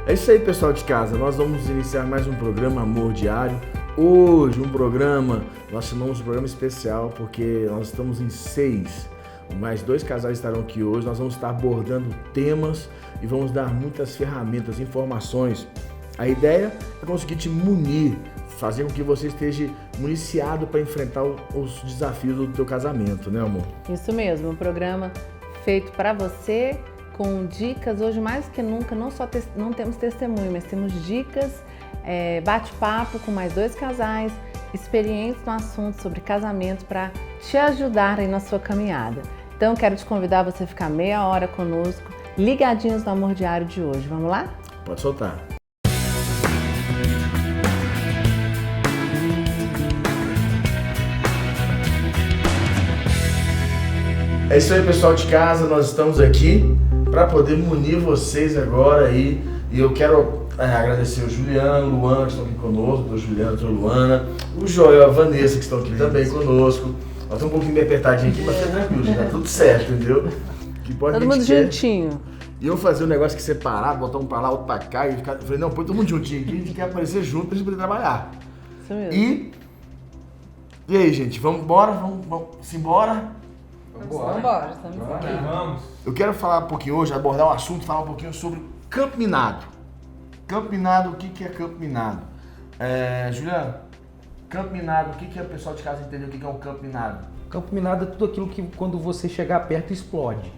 É isso aí, pessoal de casa. Nós vamos iniciar mais um programa Amor Diário. Hoje, nós chamamos de programa especial porque nós estamos em 6. Mais 2 casais estarão aqui hoje. Nós vamos estar abordando temas e vamos dar muitas ferramentas, informações. A ideia é conseguir te munir, fazer com que você esteja municiado para enfrentar os desafios do teu casamento, né, amor? Isso mesmo, um programa feito para você, com dicas. Hoje, mais que nunca, não temos testemunho, mas temos dicas, bate-papo com mais 2 casais, experientes no assunto sobre casamento para te ajudar aí na sua caminhada. Então, quero te convidar a você ficar meia hora conosco, ligadinhos no Amor Diário de hoje. Vamos lá? Pode soltar. É isso aí, pessoal de casa, nós estamos aqui para poder munir vocês agora aí. E eu quero agradecer o Juliano, o Luana, que estão aqui conosco, o Juliano, a Luana, o Joel e a Vanessa, que estão aqui também conosco. Nós estamos um pouquinho meio apertadinho aqui, mas fica tranquilo, já tá tudo certo, entendeu? Que pode todo mundo juntinho. E eu fazer um negócio que separado, botar um pra lá, outro pra cá, e ficar... Eu falei, não, põe todo mundo juntinho aqui, a gente quer aparecer junto pra gente poder trabalhar. Isso mesmo. E aí, gente, vamos embora? Vamos embora? Vamos. Vamos. Eu quero falar um pouquinho hoje, abordar um assunto, falar um pouquinho sobre Campo Minado. Campo Minado, o que é Campo Minado? Juliano, Campo Minado, o que é o pessoal de casa entender o que é um Campo Minado? Campo minado é tudo aquilo que quando você chegar perto explode.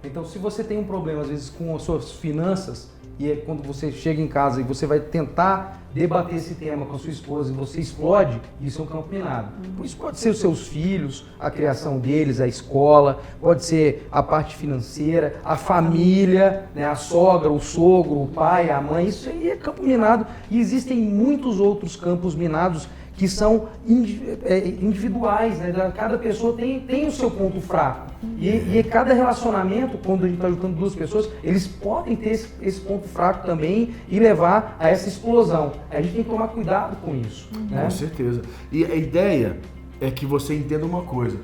Então, se você tem um problema às vezes com as suas finanças e quando você chega em casa e você vai tentar debater esse tema com a sua esposa e você explode, isso é um campo minado. Por isso pode ser os seus filhos, a criação deles, a escola, pode ser a parte financeira, a família, né, a sogra, o sogro, o pai, a mãe, isso aí é campo minado. E existem muitos outros campos minados que são individuais, né? Cada pessoa tem o seu ponto fraco. E cada relacionamento, quando a gente está juntando 2 pessoas, eles podem ter esse ponto fraco também e levar a essa explosão. A gente tem que tomar cuidado com isso. Né? Com certeza. E a ideia é que você entenda uma coisa.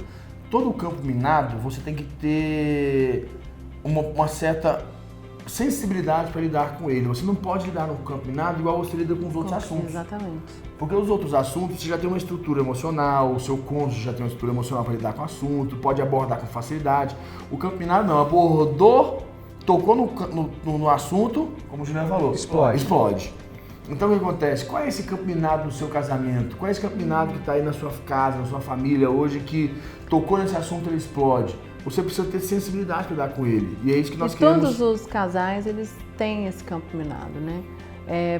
Todo campo minado, você tem que ter uma certa sensibilidade para lidar com ele. Você não pode lidar no campo minado igual você lida com os outros assuntos. Exatamente. Porque os outros assuntos, você já tem uma estrutura emocional, o seu cônjuge já tem uma estrutura emocional para lidar com o assunto, pode abordar com facilidade. O campo minado não, abordou, tocou no assunto, como o Juliano falou, explode. Então o que acontece? Qual é esse campo minado no seu casamento? Qual é esse campo minado que está aí na sua casa, na sua família hoje, que tocou nesse assunto e ele explode? Você precisa ter sensibilidade para lidar com ele. E é isso que nós queremos. Todos os casais, eles têm esse campo minado, né?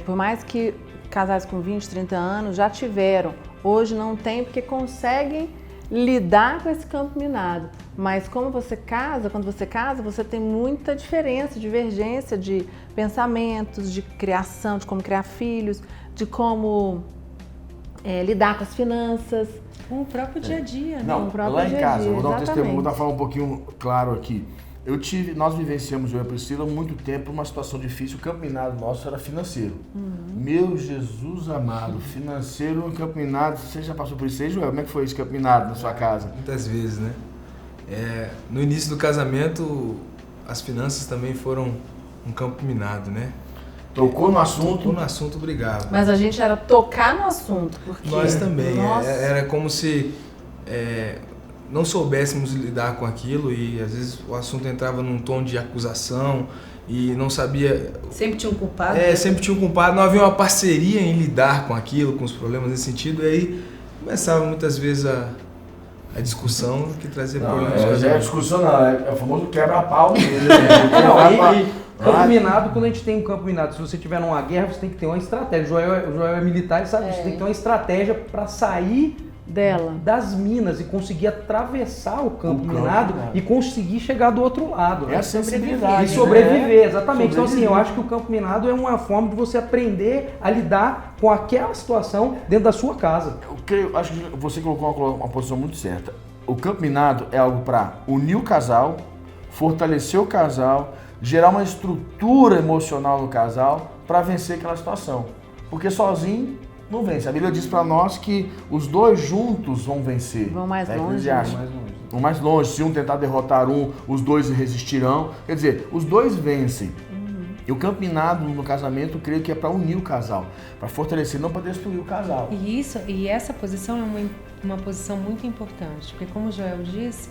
Por mais que casais com 20, 30 anos já tiveram, hoje não tem porque conseguem lidar com esse campo minado. Mas quando você casa, você tem muita diferença, divergência de pensamentos, de criação, de como criar filhos, de como lidar com as finanças. Com o próprio dia a dia, né? Não, lá em casa, vou dar um testemunho, vou falar um pouquinho claro aqui. Nós vivenciamos, eu e a Priscila, muito tempo uma situação difícil. O campo minado nosso era financeiro. Meu Jesus amado, financeiro, campo minado. Você já passou por isso aí, Joel? Como é que foi esse campo minado na sua casa? Muitas vezes, né? No início do casamento, as finanças também foram um campo minado, né? Tocou no assunto, brigava. Mas a gente era tocar no assunto, porque... Nós também, era como se não soubéssemos lidar com aquilo e às vezes o assunto entrava num tom de acusação e não sabia... Sempre tinha um culpado. Sempre tinha um culpado, não havia uma parceria em lidar com aquilo, com os problemas nesse sentido, e aí começava muitas vezes a discussão que trazia problemas. Não é discussão não, é o famoso quebra-pau mesmo. Campo minado, quando a gente tem um campo minado, se você tiver numa guerra, você tem que ter uma estratégia. O Joel é militar e sabe, você tem que ter uma estratégia para sair das minas e conseguir atravessar o campo minado e conseguir chegar do outro lado. É a sensibilidade. E sobreviver, exatamente. Então assim, eu acho que o campo minado é uma forma de você aprender a lidar com aquela situação dentro da sua casa. Eu acho que você colocou uma posição muito certa. O campo minado é algo para unir o casal, fortalecer o casal, gerar uma estrutura emocional no casal para vencer aquela situação. Porque sozinho não vence. A Bíblia diz para nós que os 2 juntos vão vencer. Vão mais longe. Vão mais longe. Se um tentar derrotar um, os 2 resistirão. Quer dizer, os 2 vencem. E o campo minado no casamento, eu creio que é para unir o casal, para fortalecer, não para destruir o casal. E essa posição é uma posição muito importante, porque como o Joel disse,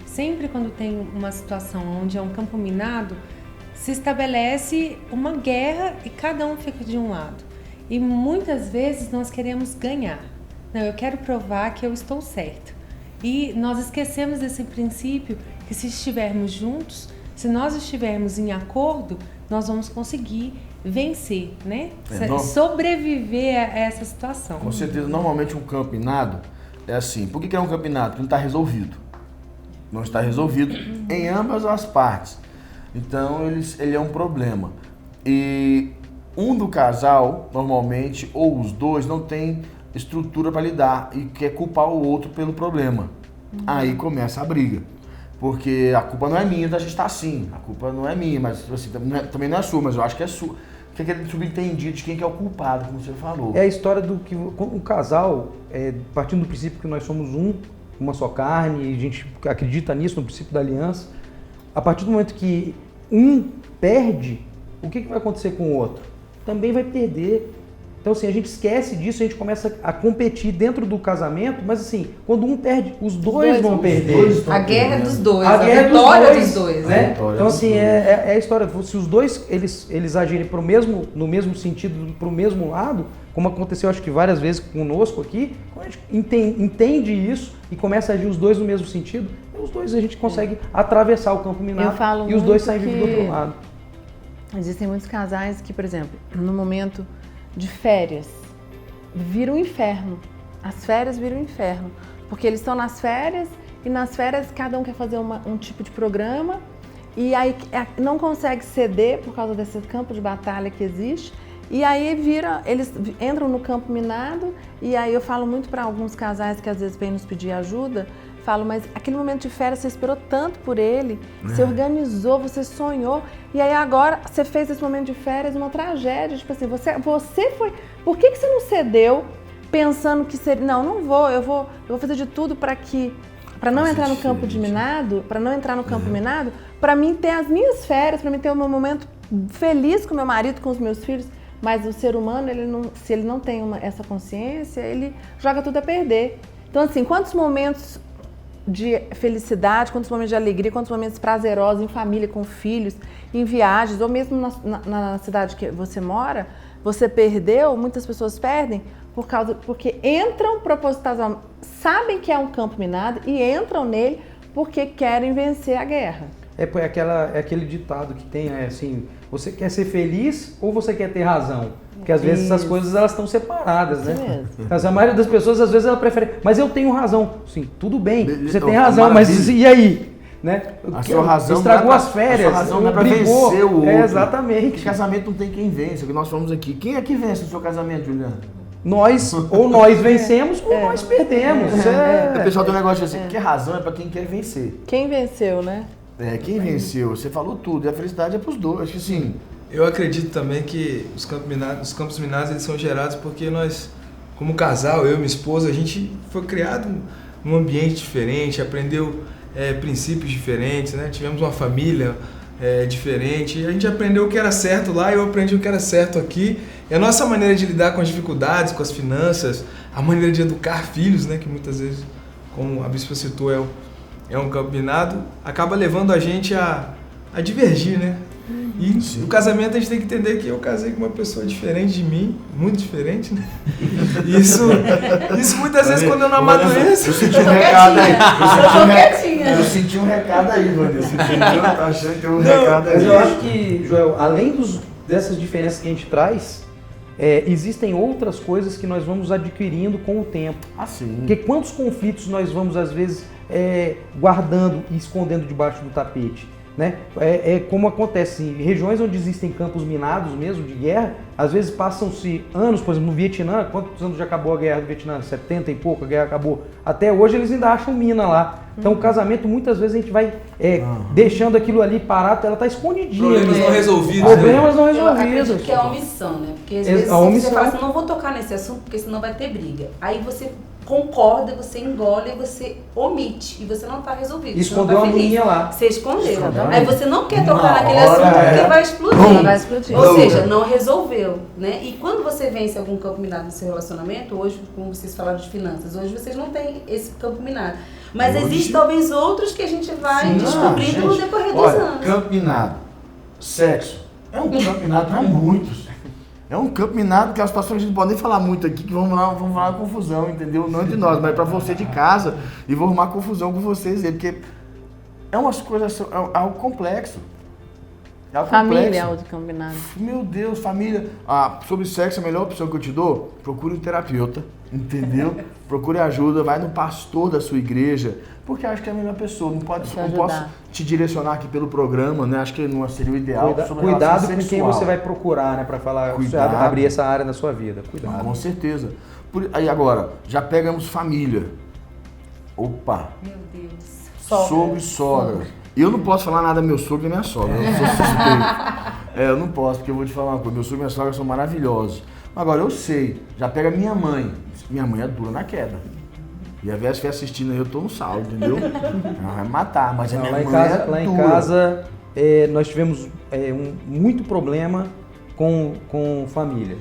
sempre quando tem uma situação onde é um campo minado, se estabelece uma guerra e cada um fica de um lado. E muitas vezes nós queremos ganhar. Não, eu quero provar que eu estou certo. E nós esquecemos desse princípio que se estivermos juntos, se nós estivermos em acordo, nós vamos conseguir vencer, né? Sobreviver a essa situação. Com certeza, normalmente um campo minado é assim. Por que é um campo minado? Porque não está resolvido. Não está resolvido em ambas as partes. Então ele é um problema. E um do casal, normalmente, ou os dois, não tem estrutura para lidar e quer culpar o outro pelo problema. Aí começa a briga. Porque a culpa não é minha, a gente está assim. A culpa não é minha, mas assim, também não é sua, mas eu acho que é sua. Que é subentendido de quem que é o culpado, como você falou. É a história do que o casal, partindo do princípio que nós somos uma só carne, e a gente acredita nisso, no princípio da aliança. A partir do momento que um perde, o que vai acontecer com o outro? Também vai perder. Então, assim, a gente esquece disso, a gente começa a competir dentro do casamento, mas assim, quando um perde, os dois vão perder. A guerra é dos dois, a vitória dos dois, né? Então, assim, é a história. Se os dois, eles agirem no mesmo sentido, pro mesmo lado, como aconteceu, acho que várias vezes conosco aqui, quando a gente entende isso e começa a agir os dois no mesmo sentido, os dois a gente consegue atravessar o campo minado e os dois saem vivendo do outro lado. Existem muitos casais que, por exemplo, no momento de férias, vira um inferno. As férias viram um inferno. Porque eles estão nas férias e nas férias cada um quer fazer um tipo de programa e aí não consegue ceder por causa desse campo de batalha que existe. E aí eles entram no campo minado e aí eu falo muito para alguns casais que às vezes vêm nos pedir ajuda, falo, mas aquele momento de férias você esperou tanto por ele, você organizou, você sonhou, e aí agora você fez esse momento de férias uma tragédia, tipo assim, você foi, por que você não cedeu pensando que seria, não vou, eu vou fazer de tudo para não entrar no campo de minado, para não entrar no campo minado, para mim ter as minhas férias, para mim ter o meu momento feliz com meu marido, com os meus filhos. Mas o ser humano, se ele não tem essa consciência, ele joga tudo a perder. Então, assim, quantos momentos de felicidade, quantos momentos de alegria, quantos momentos prazerosos em família, com filhos, em viagens, ou mesmo na cidade que você mora, você perdeu, muitas pessoas perdem, porque entram propositalmente, sabem que é um campo minado e entram nele porque querem vencer a guerra. É aquele ditado que tem, assim, você quer ser feliz ou você quer ter razão? Porque às vezes essas coisas elas estão separadas, né? Mas a maioria das pessoas às vezes ela prefere, mas eu tenho razão. Sim, tudo bem, você tem razão, mas e aí? Né? A sua razão estragou as férias, a sua razão não é pra vencer o outro. Exatamente. O casamento não tem quem vence, o que nós falamos aqui. Quem é que vence no seu casamento, Juliana? Nós vencemos ou nós perdemos. O pessoal tem um negócio assim, que razão é pra quem quer vencer. Quem venceu, né? Quem venceu, você falou tudo, e a felicidade é pros dois, acho que sim. Eu acredito também que os campos minados eles são gerados porque nós, como casal, eu e minha esposa, a gente foi criado num ambiente diferente, aprendeu princípios diferentes, né? Tivemos uma família diferente, a gente aprendeu o que era certo lá e eu aprendi o que era certo aqui. E a nossa maneira de lidar com as dificuldades, com as finanças, a maneira de educar filhos, né? Que muitas vezes, como a bispa citou, é um campo minado, acaba levando a gente a divergir, né? E no casamento a gente tem que entender que eu casei com uma pessoa diferente de mim, muito diferente, né? Isso muitas vezes quando eu não amadureço. Eu senti um recado aí. Eu senti um recado aí, Vanessa. Eu achei que tem um recado aí. Mas eu acho que, Joel, além dessas diferenças que a gente traz, existem outras coisas que nós vamos adquirindo com o tempo. Sim. Porque quantos conflitos nós vamos, às vezes, guardando e escondendo debaixo do tapete? Né? Como acontece em regiões onde existem campos minados mesmo, de guerra, às vezes passam-se anos, por exemplo, no Vietnã, quantos anos já acabou a guerra do Vietnã? 70 e pouco, a guerra acabou. Até hoje eles ainda acham mina lá. Então o casamento, muitas vezes a gente vai deixando aquilo ali parado, ela está escondidinha. Problemas não resolvidos. Problemas não resolvidos. Eu acredito que é a omissão, né? Porque às vezes você fala assim, não vou tocar nesse assunto porque senão vai ter briga. Aí você concorda, você engole, você omite. E você não está resolvido. Escondeu a a aguinha lá. Você escondeu. Escondeu. Aí você não quer Na tocar naquele hora, assunto porque vai explodir. Vai explodir. Ou seja, não resolveu, né? E quando você vence algum campo minado no seu relacionamento, hoje, como vocês falaram de finanças, hoje vocês não têm esse campo minado. Mas Hoje- existem talvez outros que a gente vai Sim, descobrindo no gente, decorrer dos olha, anos. campo minado, sexo, é um campo minado para muitos. É um campo minado que é uma situação que a gente não pode nem falar muito aqui, que vamos lá uma confusão, entendeu? Não de nós, mas para você de casa, e vou arrumar confusão com vocês aí, porque é umas coisas, é algo complexo. É algo Família é complexo. outro combinado. Meu Deus, família. Ah, sobre sexo, a melhor opção que eu te dou, procure um terapeuta, entendeu? Procure ajuda, vai no pastor da sua igreja, porque acho que é a melhor pessoa. Não posso te direcionar aqui pelo programa, né? Acho que não seria o ideal. sobre Cuidado relação com quem sexual. você vai procurar, né? Pra falar, Cuidado. abrir essa área na sua vida. Cuidado. Com certeza. Aí agora, já pegamos família. Opa, Meu Deus. sogro e sogra. Eu não posso falar nada do meu sogro e da minha sogra, eu sou suspeito. Eu não posso, porque eu vou te falar uma coisa, meu sogro e minha sogra são maravilhosos. Agora, eu sei, já pega minha mãe é dura na queda. E a Vera estiver assistindo aí, eu tô no saldo, entendeu? Ela vai me matar, mas a Não, minha lá em mãe casa, é lá em dura. casa nós tivemos muito problema com família.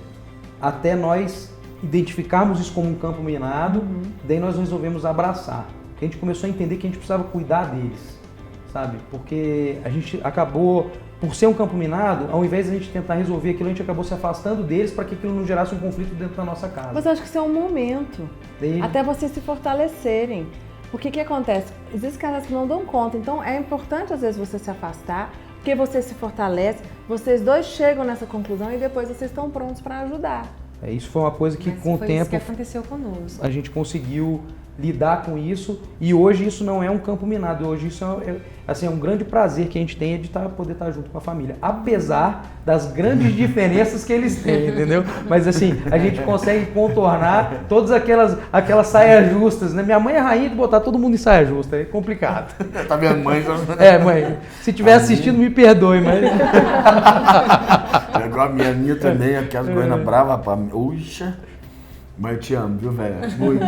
Até nós identificarmos isso como um campo minado, daí nós resolvemos abraçar. Porque a gente começou a entender que a gente precisava cuidar deles, sabe? Porque a gente acabou, por ser um campo minado, ao invés de a gente tentar resolver aquilo, a gente acabou se afastando deles para que aquilo não gerasse um conflito dentro da nossa casa. Mas eu acho que isso é um momento. Daí- Até vocês se fortalecerem. Porque o que acontece? Existem casais que não dão conta. Então é importante às vezes você se afastar, porque você se fortalece, vocês dois chegam nessa conclusão e depois vocês estão prontos para ajudar. Isso foi uma coisa que Mas com o foi isso tempo que aconteceu conosco. a gente conseguiu lidar com isso e hoje isso não é um campo minado, hoje isso é um grande prazer que a gente tem de poder estar junto com a família, apesar das grandes diferenças que eles têm, entendeu? Mas assim, a gente consegue contornar todas aquelas saias justas, né? Minha mãe é rainha de botar todo mundo em saia justa, é complicado. Tá vendo, mãe? Mãe, se estiver assistindo me perdoe, mas... É igual a minha também, aquelas goianas bravas, rapaz. Uxa. Mas eu te amo, viu, velho? Muito.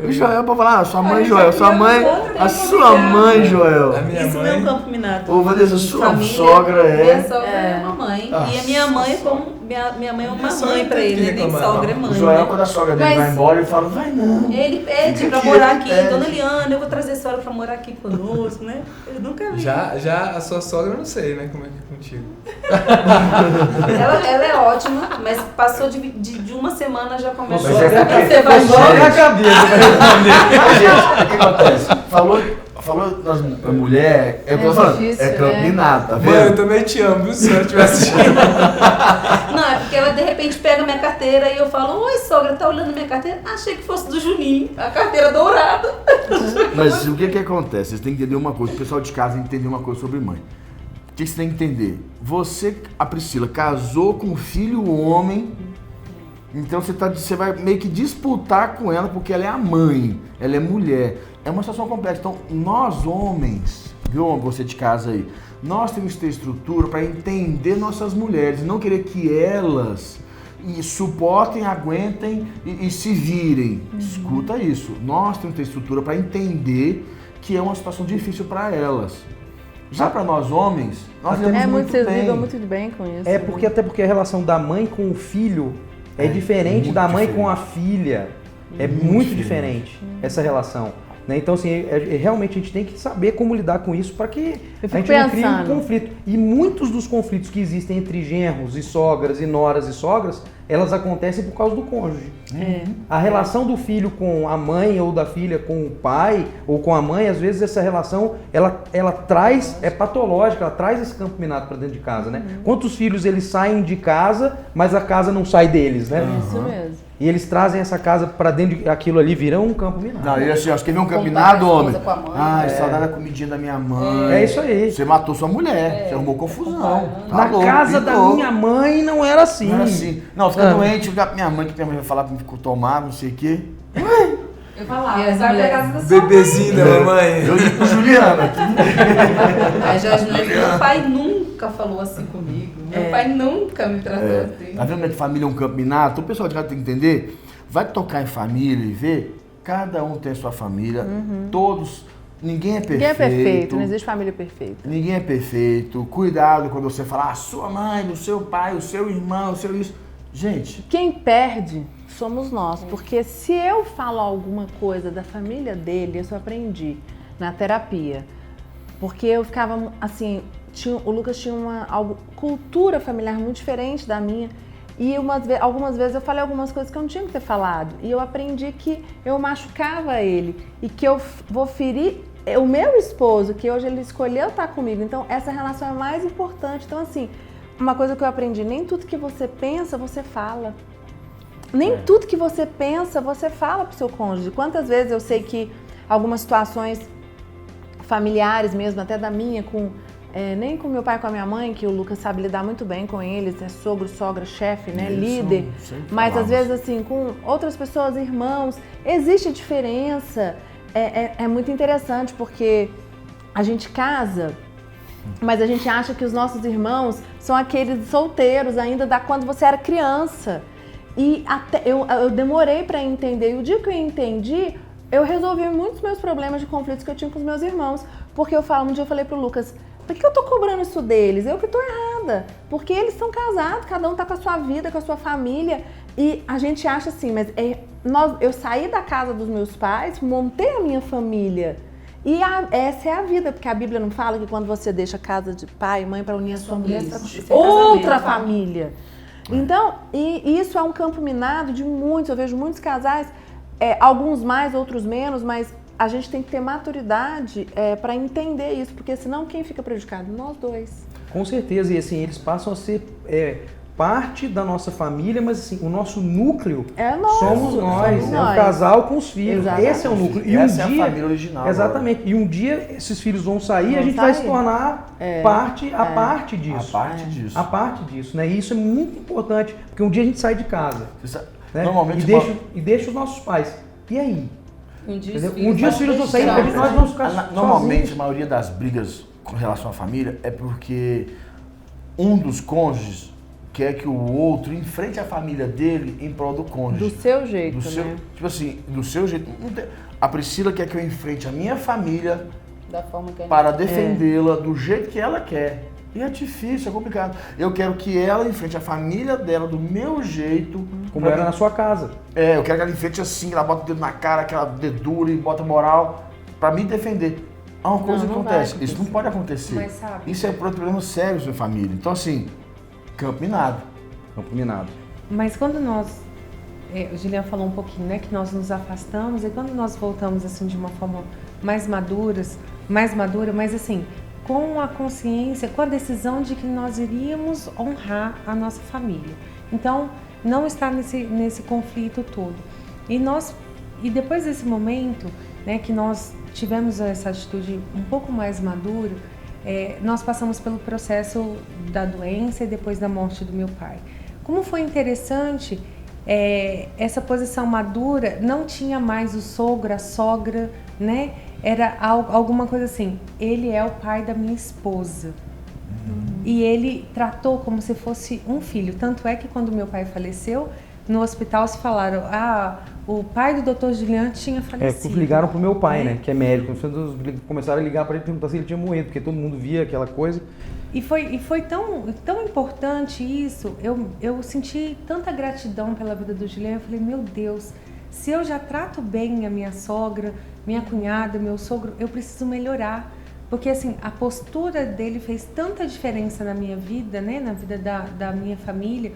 O Joel, pra falar, sua mãe, Joel, sua mãe, a sua mãe, Joel. A minha Isso não é um campo minado. Ô, Vanessa, sua Família, sogra Minha é. sogra é uma mãe. E a minha mãe é como. Minha mãe é uma sogra mãe não pra tem ele, que né? Nem reclamar, sogra, é não. mãe. O Joel, né? quando a sogra dele Mas- vai embora, ele fala, vai não. Ele pede Fica pra aqui, morar ele aqui. pede. Dona Eliana, eu vou trazer a senhora pra morar aqui conosco, né? Eu nunca vi. Já a sua sogra eu não sei, né? Como é que é contigo. Ela é ótima, mas passou de uma semana já começou Mas é porque- você vai Joga embora. a cabeça pra responder. Gente, o que acontece? Falou das mulher, é o que eu tô falando, difícil, é campo né? minado, tá Mãe, eu vendo? também te amo, viu? Se eu estiver assistindo. Não, é porque ela de repente pega minha carteira e eu falo, oi sogra, tá olhando minha carteira? Achei que fosse do Juninho, a carteira dourada. Mas o que acontece? Vocês têm que entender uma coisa, o pessoal de casa tem que entender uma coisa sobre mãe. O que você tem que entender? Você, a Priscila, casou com um filho homem, então você vai meio que disputar com ela porque ela é a mãe, ela é mulher. É uma situação complexa. Então, nós homens, viu, você de casa aí, nós temos que ter estrutura para entender nossas mulheres e não querer que elas suportem, aguentem e se virem. Escuta isso. Nós temos que ter estrutura para entender que é uma situação difícil para elas. Já para nós homens, nós lidamos muito Vocês bem. lidam muito bem com isso. Até porque a relação da mãe com o filho é diferente muito da mãe diferente. com a filha. É Muito muito diferente. diferente essa relação. Né? Então, assim, realmente a gente tem que saber como lidar com isso para que a fico gente não crie um pensando. conflito. E muitos dos conflitos que existem entre genros e sogras, e noras e sogras, elas acontecem por causa do cônjuge. A relação do filho com a mãe ou da filha com o pai ou com a mãe, às vezes essa relação, ela traz, é patológica, ela traz esse campo minado para dentro de casa, né? Quantos filhos eles saem de casa, mas a casa não sai deles, né? Isso mesmo. E eles trazem essa casa para dentro de aquilo ali, virão um campo minado. Não, e assim, acho que vem um Compartilha campinado, a homem. esposa com a mãe. Ai, saudade da comidinha da minha mãe. É isso aí. Você matou sua mulher, você arrumou confusão. Tá Na louco, casa da pintou. minha mãe não era assim. Não era assim. Não, fica doente, ligar pra minha mãe, que minha mãe vai falar pra me tomar, não sei o quê. Eu falava, E as vai mulheres? pegar casa da sua mãe. Bebezinho da mamãe. Eu digo pro Juliano aqui. A Jorge não é meu pai nunca nunca falou assim comigo. Meu pai nunca me tratou assim. Tá vendo que família é um campo minado? Então o pessoal de casa tem que entender, vai tocar em família e ver, cada um tem a sua família, todos, ninguém é perfeito. Ninguém é perfeito, não existe família perfeita. Ninguém é perfeito. Cuidado quando você falar, sua mãe, o seu pai, o seu irmão, o seu isso. Gente, Quem perde somos nós, porque se eu falo alguma coisa da família dele, isso eu aprendi na terapia. Porque eu ficava assim, o Lucas tinha uma cultura familiar muito diferente da minha. E algumas vezes eu falei algumas coisas que eu não tinha que ter falado. E eu aprendi que eu machucava ele e que eu vou ferir o meu esposo, que hoje ele escolheu estar comigo. Então essa relação é mais importante. Então assim, uma coisa que eu aprendi, nem tudo que você pensa, você fala. Nem tudo que você pensa, você fala pro seu cônjuge. Quantas vezes eu sei que algumas situações familiares mesmo, até da minha, nem com meu pai e com a minha mãe, que o Lucas sabe lidar muito bem com eles, é sogro, sogra, chefe, né, líder. Mas às vezes assim, com outras pessoas, irmãos, existe diferença. É muito interessante porque a gente casa, mas a gente acha que os nossos irmãos são aqueles solteiros ainda da quando você era criança. E até eu demorei para entender. E o dia que eu entendi, eu resolvi muitos meus problemas de conflitos que eu tinha com os meus irmãos. Porque um dia eu falei pro Lucas, por que eu tô cobrando isso deles? Eu que tô errada. Porque eles são casados, cada um tá com a sua vida, com a sua família. E a gente acha assim, mas eu saí da casa dos meus pais, montei a minha família. E essa é a vida, porque a Bíblia não fala que quando você deixa a casa de pai e mãe para unir a sua família, outra família. Então, e isso é um campo minado de muitos, eu vejo muitos casais, alguns mais, outros menos, mas a gente tem que ter maturidade para entender isso, porque senão quem fica prejudicado? Nós dois. Com certeza, e assim, eles passam a ser parte da nossa família, mas assim, o nosso núcleo somos nós, é um casal com os filhos. Exatamente. Esse é o núcleo. E essa é a família original. Exatamente. Agora. E um dia esses filhos vão sair e a gente vai se tornar parte disso. A parte disso, né? E isso é muito importante, porque um dia a gente sai de casa. Né? Normalmente e deixa os nossos pais. E aí? Um dia os filhos vão sair e nós vamos ficar normalmente, sozinhos. a maioria das brigas com relação à família é porque um dos cônjuges quer que o outro enfrente a família dele em prol do cônjuge. Do seu jeito, né? Tipo assim, do seu jeito. A Priscila quer que eu enfrente a minha família da forma que para defendê-la do jeito que ela quer. E é difícil, é complicado. Eu quero que ela enfrente a família dela do meu jeito. Como era na sua casa. Eu quero que ela enfrente assim, ela bota o dedo na cara, que ela dedure, bota moral, para me defender. É uma coisa que acontece. Isso não pode acontecer. Mas sabe, isso é um problema sério na família. Então assim, campo minado. Campo minado. Mas quando nós, o Juliano falou um pouquinho, né, que nós nos afastamos, e quando nós voltamos assim de uma forma mais madura, mas assim, com a consciência, com a decisão de que nós iríamos honrar a nossa família. Então, não estar nesse conflito todo. E depois desse momento, né, que nós tivemos essa atitude um pouco mais madura, nós passamos pelo processo da doença e depois da morte do meu pai. Como foi interessante, essa posição madura, não tinha mais o sogro, a sogra, né? Era alguma coisa assim, ele é o pai da minha esposa. E ele tratou como se fosse um filho. Tanto é que quando meu pai faleceu, no hospital se falaram, o pai do Dr. Juliano tinha falecido. Ligaram pro meu pai, né, que é médico. Começaram a ligar para ele perguntar se ele tinha morrido, porque todo mundo via aquela coisa. E foi tão importante isso, eu senti tanta gratidão pela vida do Juliano. Eu falei, meu Deus, se eu já trato bem a minha sogra, minha cunhada, meu sogro, eu preciso melhorar. Porque assim, a postura dele fez tanta diferença na minha vida, né, na vida da minha família,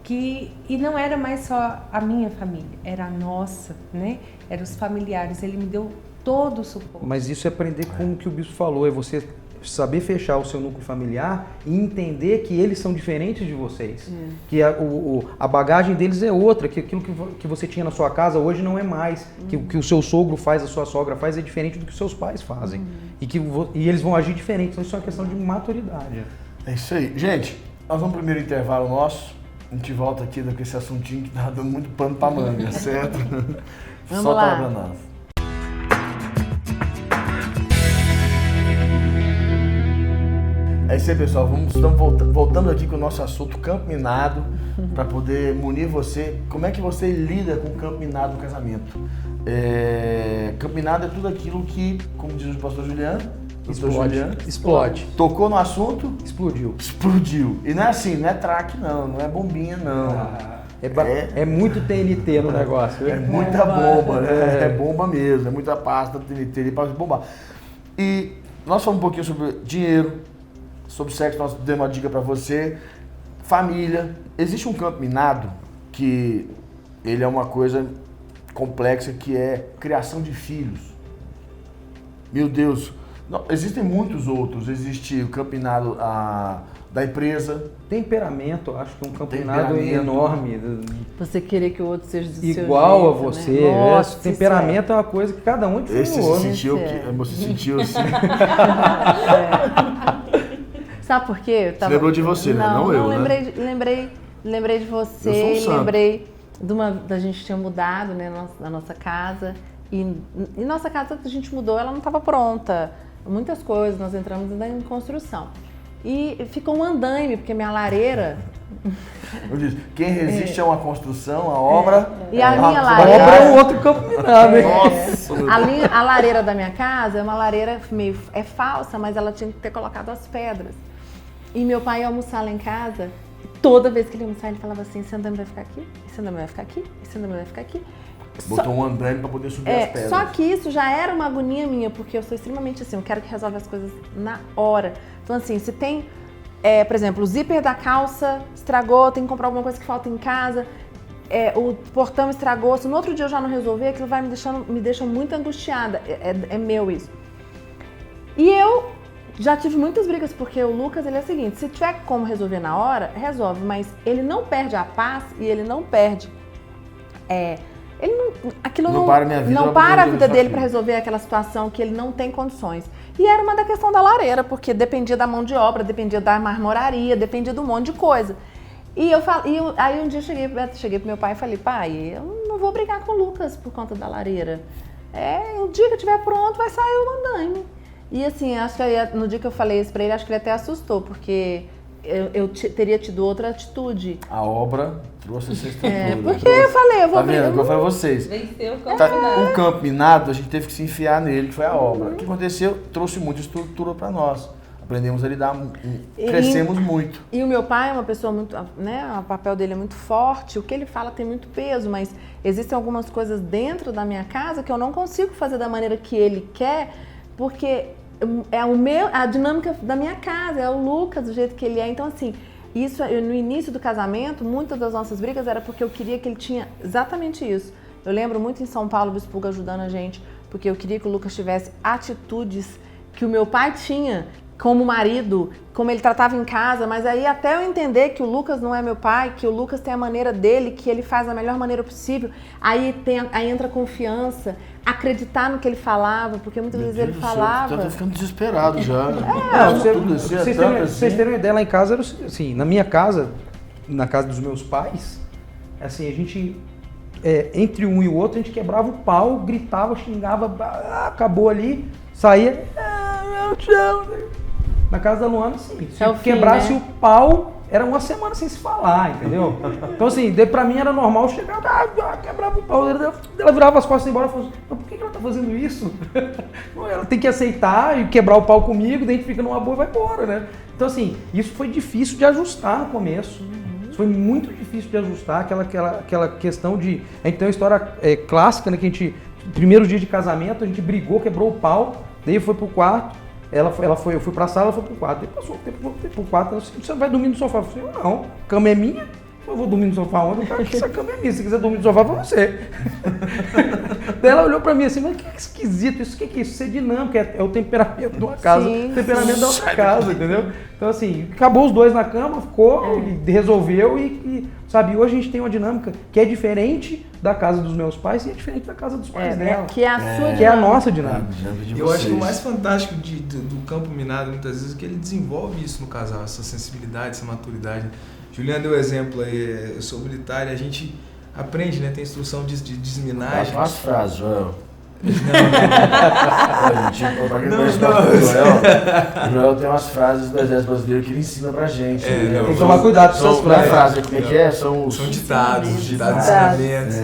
e não era mais só a minha família, era a nossa, né? Eram os familiares. Ele me deu todo o suporte. Mas isso é aprender como que o bispo falou, é você saber fechar o seu núcleo familiar e entender que eles são diferentes de vocês. Que a bagagem deles é outra, que aquilo que você tinha na sua casa hoje não é mais. Que o que o seu sogro faz, a sua sogra faz é diferente do que os seus pais fazem. E eles vão agir diferente. Então isso é uma questão de maturidade. É isso aí. Gente, nós vamos pro primeiro intervalo nosso. A gente volta aqui com esse assuntinho que tá dando muito pano pra manga, certo? Vamos Solta lá. pra nós. É isso aí, pessoal. Estamos voltando aqui com o nosso assunto campo minado, para poder munir você. Como é que você lida com o campo minado no casamento? Campo minado é tudo aquilo que, como diz o pastor Juliano, Explode. Tocou no assunto, Explodiu. E não é assim, não é traque não é bombinha não. É muito TNT no negócio. É muita bomba, né? É bomba mesmo, é muita pasta TNT para bombar. E nós falamos um pouquinho sobre dinheiro, sobre sexo, nós demos uma dica para você. Família. Existe um campo minado que ele é uma coisa complexa, que é criação de filhos. Meu Deus, não, existem muitos outros. Existe o campo minado da empresa. Temperamento, eu acho que é um campo minado enorme. Você querer que o outro seja do seu Igual jeito, a você. né? Nossa, temperamento é uma coisa que cada um é diferente. Você sentiu assim. Sabe por quê? Você lembrou de você, né? Não eu, lembrei de você, Eu sou um santo. lembrei da gente tinha mudado, né, na nossa casa. E nossa casa que a gente mudou, ela não estava pronta. Muitas coisas, nós entramos ainda em construção. E ficou um andaime, porque minha lareira... Eu disse, quem resiste a uma construção, a obra... E a minha A lareira... obra é um outro campo minado, hein? Nossa, meu Deus. A lareira da minha casa é uma lareira meio... É falsa, mas ela tinha que ter colocado as pedras. E meu pai ia almoçar lá em casa, e toda vez que ele ia almoçar, ele falava assim, esse andaime vai ficar aqui, esse andaime vai ficar aqui, esse andaime vai ficar aqui. Botou um andaime para poder subir as pedras. Só que isso já era uma agonia minha, porque eu sou extremamente assim, eu quero que resolva as coisas na hora. Então assim, se tem, por exemplo, o zíper da calça estragou, tem que comprar alguma coisa que falta em casa, o portão estragou, se no outro dia eu já não resolver, aquilo vai me deixa muito angustiada, é meu isso. E eu já tive muitas brigas, porque o Lucas, ele é o seguinte, se tiver como resolver na hora, resolve, mas ele não perde a paz e ele não perde... Aquilo não para a vida dele para resolver aquela situação que ele não tem condições. E era uma da questão da lareira, porque dependia da mão de obra, dependia da marmoraria, dependia de um monte de coisa. Aí um dia cheguei pro meu pai e falei, pai, eu não vou brigar com o Lucas por conta da lareira. O dia que eu estiver pronto vai sair o andaime. E assim, acho que no dia que eu falei isso pra ele, acho que ele até assustou, porque eu teria tido outra atitude. A obra trouxe essa estrutura. Porque eu falei, eu vou brigar. Tá vendo? Eu falei a vocês. Venceu o campo minado. O campo minado, a gente teve que se enfiar nele, que foi a obra. O que aconteceu? Trouxe muita estrutura para nós. Aprendemos a lidar, crescemos muito. E o meu pai é uma pessoa muito, né, o papel dele é muito forte, o que ele fala tem muito peso, mas existem algumas coisas dentro da minha casa que eu não consigo fazer da maneira que ele quer, porque a dinâmica da minha casa, é o Lucas, do jeito que ele é. Então, assim, no início do casamento, muitas das nossas brigas era porque eu queria que ele tinha exatamente isso. Eu lembro muito em São Paulo, o Bispuga ajudando a gente, porque eu queria que o Lucas tivesse atitudes que o meu pai tinha como marido, como ele tratava em casa, mas aí até eu entender que o Lucas não é meu pai, que o Lucas tem a maneira dele, que ele faz da melhor maneira possível, aí entra confiança, acreditar no que ele falava, porque muitas vezes ele falava... Eu tô ficando desesperado já. Vocês terem uma ideia, lá em casa, era assim, na minha casa, na casa dos meus pais, assim, a gente, entre um e o outro, a gente quebrava o pau, gritava, xingava, acabou ali, saía, meu Deus. Na casa da Luana, sim. Se quebrasse o pau, era uma semana sem se falar, entendeu? Então, assim, pra mim era normal chegar, quebrava o pau, ela virava as costas e ia embora e falava assim, mas por que ela tá fazendo isso? Ela tem que aceitar e quebrar o pau comigo, daí a gente fica numa boa e vai embora, né? Então, assim, isso foi difícil de ajustar no começo. Isso foi muito difícil de ajustar, aquela questão de... A gente tem uma história clássica, né, que a gente, primeiro dia de casamento, a gente brigou, quebrou o pau, daí foi pro quarto. Eu fui pra sala, ela foi pro quarto. Depois passou o tempo pro quarto. Ela disse, você vai dormir no sofá? Eu falei, não, a cama é minha. Eu vou dormir no sofá onde? Eu quero que essa cama é minha. Se quiser dormir no sofá, vai você. Daí ela olhou pra mim assim, mas que esquisito, isso que é isso? Isso é dinâmico, é o temperamento de uma casa. Sim, o temperamento da outra casa, entendeu? Então assim, acabou os dois na cama, ficou, e resolveu e sabe, hoje a gente tem uma dinâmica que é diferente da casa dos meus pais e é diferente da casa dos pais dela. Que é a sua dinâmica. Que é a nossa dinâmica. Eu acho que o mais fantástico do campo minado, muitas vezes, é que ele desenvolve isso no casal, essa sensibilidade, essa maturidade. Juliana deu exemplo aí, eu sou militar e a gente aprende, né? Tem instrução de desminagem. As frases, Joel. Pra quem conhece o Joel tem umas frases do Exército Brasileiro que ele ensina pra gente. não, Tem que tomar cuidado com essas Não é frases. frase, como é que é? São ditados, ensinamentos.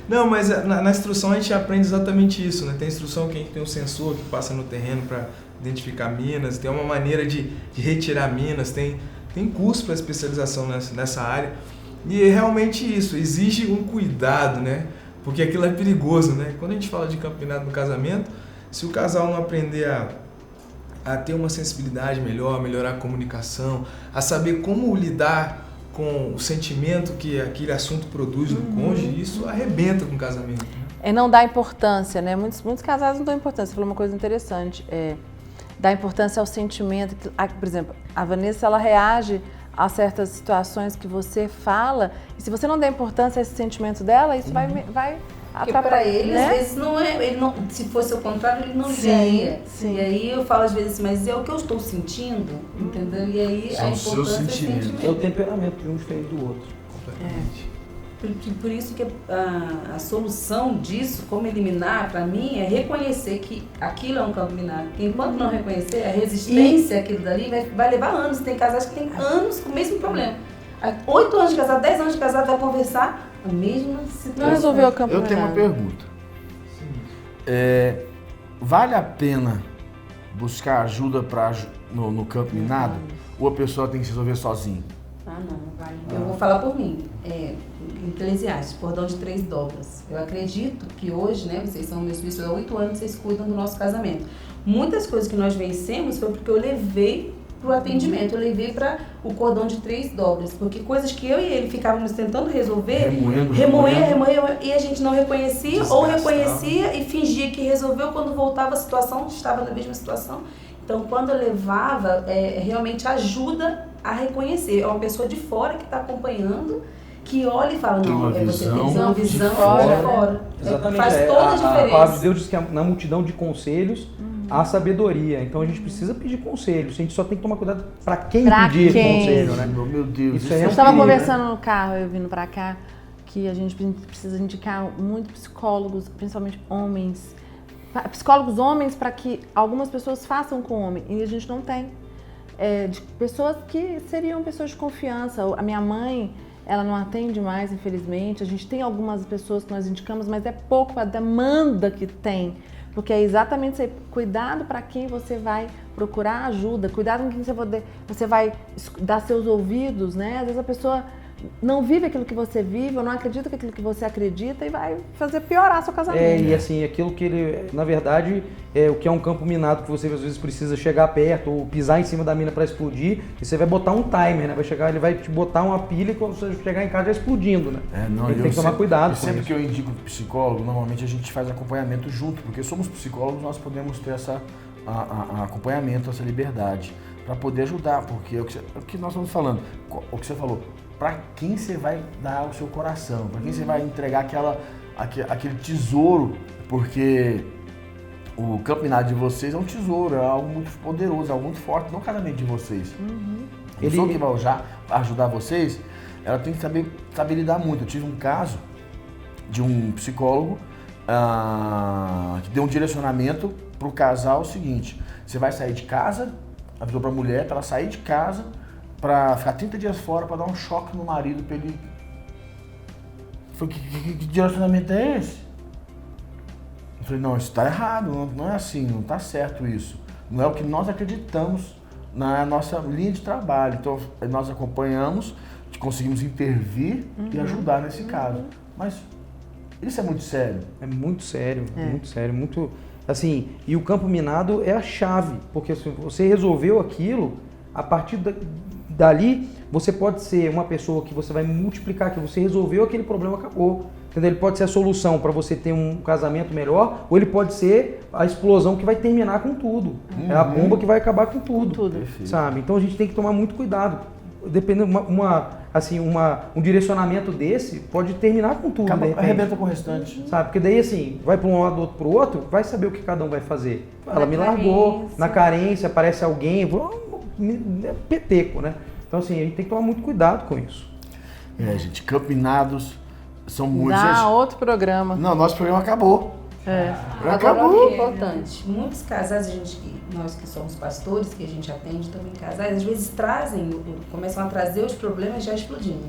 Não, mas na instrução a gente aprende exatamente isso, né? Tem instrução que a gente tem um sensor que passa no terreno para identificar minas, tem uma maneira de retirar minas, tem curso para especialização nessa área. E é realmente isso, exige um cuidado, né? Porque aquilo é perigoso, né? Quando a gente fala de campo minado no casamento, se o casal não aprender a ter uma sensibilidade melhor, melhorar a comunicação, a saber como lidar com o sentimento que aquele assunto produz no cônjuge, isso arrebenta com o casamento. Né? É não dar importância, né? Muitos casais não dão importância. Você falou uma coisa interessante, dar importância ao sentimento. Por exemplo, a Vanessa, ela reage a certas situações que você fala, e se você não der importância a esse sentimento dela, isso vai porque para ele, né? às vezes, não é. Ele não, se fosse o contrário, ele não ligaria. Sim. E aí eu falo às vezes assim, mas é o que eu estou sentindo, entendeu? E aí São a os seus importância é o sentimentos. sentimento. É o temperamento de um diferente do outro. Completamente. Por isso que a solução disso, como eliminar, para mim, é reconhecer que aquilo é um campo minado. Porque enquanto não reconhecer, a resistência àquilo dali vai levar anos. Tem casais que têm anos com o mesmo problema. 8 anos de casado, 10 anos de casado, vai conversar a mesma situação. Não resolveu o campo Eu tenho uma minado. pergunta. Vale a pena buscar ajuda no campo minado? Ou a pessoa tem que se resolver sozinha? Não vale. Eu vou falar por mim. Eclesiastes, cordão de 3 dobras. Eu acredito que hoje, né, vocês são meus filhos, há 8 anos vocês cuidam do nosso casamento. Muitas coisas que nós vencemos foi porque eu levei para o atendimento, eu levei para o cordão de 3 dobras, porque coisas que eu e ele ficávamos tentando resolver, remoer, e a gente não reconhecia, ou reconhecia e fingia que resolveu, quando voltava a situação, estava na mesma situação. Então, quando eu levava, realmente ajuda a reconhecer. É uma pessoa de fora que está acompanhando, que olha e fala, Tem não, uma você tem visão uma de visão de fora. fora. Exatamente. Faz toda a A palavra de diferença. Deus diz que na multidão de conselhos há sabedoria. Então a gente precisa pedir conselhos. A gente só tem que tomar cuidado para quem Pra pedir quem? conselho, né? Meu Deus, Isso aí é Eu um estava perigo, conversando no carro, eu vindo pra cá, que a gente precisa indicar muito psicólogos, principalmente homens. Psicólogos homens, para que algumas pessoas façam com o homem. E a gente não tem. De pessoas que seriam pessoas de confiança. A minha mãe, ela não atende mais, infelizmente. A gente tem algumas pessoas que nós indicamos, mas é pouco a demanda que tem. Porque é exatamente isso aí. Cuidado para quem você vai procurar ajuda. Cuidado com quem você vai dar seus ouvidos, né? Às vezes a pessoa não vive aquilo que você vive, ou não acredita naquilo que você acredita e vai fazer piorar seu casamento. E assim, aquilo que ele, na verdade, o que é um campo minado, que você às vezes precisa chegar perto ou pisar em cima da mina para explodir, e você vai botar um timer, né? Ele vai te botar uma pilha e quando você chegar em casa já explodindo, né? Ele tem que tomar cuidado com sempre isso. que eu indico psicólogo, normalmente a gente faz acompanhamento junto, porque somos psicólogos, nós podemos ter acompanhamento, essa liberdade, para poder ajudar, porque é o que nós estamos falando, o que você falou, para quem você vai dar o seu coração, para quem você vai entregar aquele tesouro, porque o campo minado de vocês é um tesouro, é algo muito poderoso, é algo muito forte, não o casamento de vocês. A pessoa que vai ajudar vocês, ela tem que saber lidar muito. Eu tive um caso de um psicólogo que deu um direcionamento para o casal, o seguinte: você vai sair de casa, avisou para a mulher para ela sair de casa, para ficar 30 dias fora, para dar um choque no marido, para ele... Falei, que direcionamento é esse? Eu falei, não, isso está errado, não é assim, não está certo isso. Não é o que nós acreditamos na nossa linha de trabalho. Então, nós acompanhamos, conseguimos intervir e ajudar nesse caso. Mas isso é muito sério. É muito sério, muito sério, muito... Assim, e o campo minado é a chave, porque se você resolveu aquilo, a partir dali, você pode ser uma pessoa que você vai multiplicar, que você resolveu aquele problema, acabou. Entendeu? Ele pode ser a solução para você ter um casamento melhor, ou ele pode ser a explosão que vai terminar com tudo. É a bomba que vai acabar com tudo. Sabe? Então a gente tem que tomar muito cuidado. Dependendo, um direcionamento desse pode terminar com tudo. Arrebenta com o restante. Sabe? Porque daí, assim, vai para um lado, outro para o outro, vai saber o que cada um vai fazer. Ela me largou, na carência, aparece alguém, é peteco, né? Então, assim, a gente tem que tomar muito cuidado com isso. Gente, campo minados são muitos. Dá outro programa. Não, nosso programa acabou. Agora, Acabou. o que é importante, muitos casais, nós que somos pastores, que a gente atende também casais, às vezes começam a trazer os problemas já explodindo.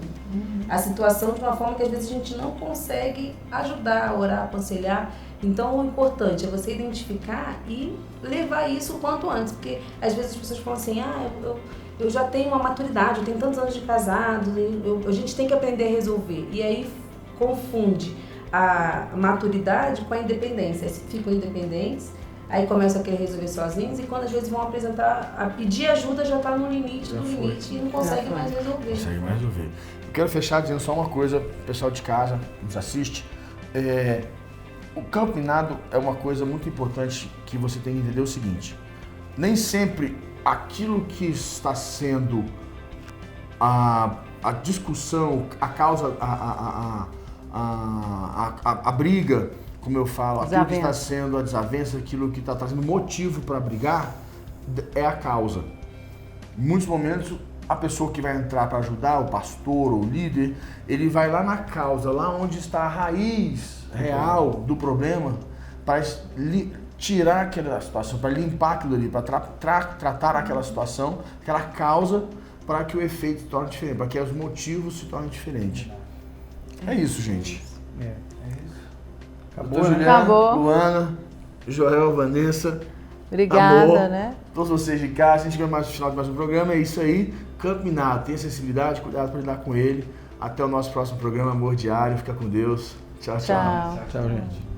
A situação de uma forma que às vezes a gente não consegue ajudar, orar, aconselhar. Então, o importante é você identificar e levar isso o quanto antes, porque às vezes as pessoas falam assim, eu já tenho uma maturidade, eu tenho tantos anos de casado, a gente tem que aprender a resolver. E aí confunde a maturidade com a independência. Aí ficam independentes, aí começam a querer resolver sozinhos e quando às vezes vão apresentar, a pedir ajuda já está no limite do limite e não consegue mais resolver. Consegue mais resolver. Eu quero fechar dizendo só uma coisa, pessoal de casa, nos assiste. O campo minado é uma coisa muito importante que você tem que entender o seguinte. Nem sempre aquilo que está sendo a discussão, a causa, a briga, como eu falo, aquilo que está sendo a desavença, aquilo que está trazendo motivo para brigar, é a causa. Em muitos momentos, a pessoa que vai entrar para ajudar, o pastor ou o líder, ele vai lá na causa, lá onde está a raiz real do problema, para tirar aquela situação, para limpar aquilo ali, para tratar aquela situação, aquela causa, para que o efeito se torne diferente, para que os motivos se tornem diferentes. É isso, gente. É isso. Acabou, Doutor né? Juliana, Acabou. Luana, Joel, Vanessa. Obrigada, amor, né? Todos vocês de casa, a gente chega mais no final de mais um programa. É isso aí. Campo minado, tenha sensibilidade, cuidado para lidar com ele. Até o nosso próximo programa, Amor Diário. Fica com Deus. Tchau, tchau. Tchau. Tchau, gente.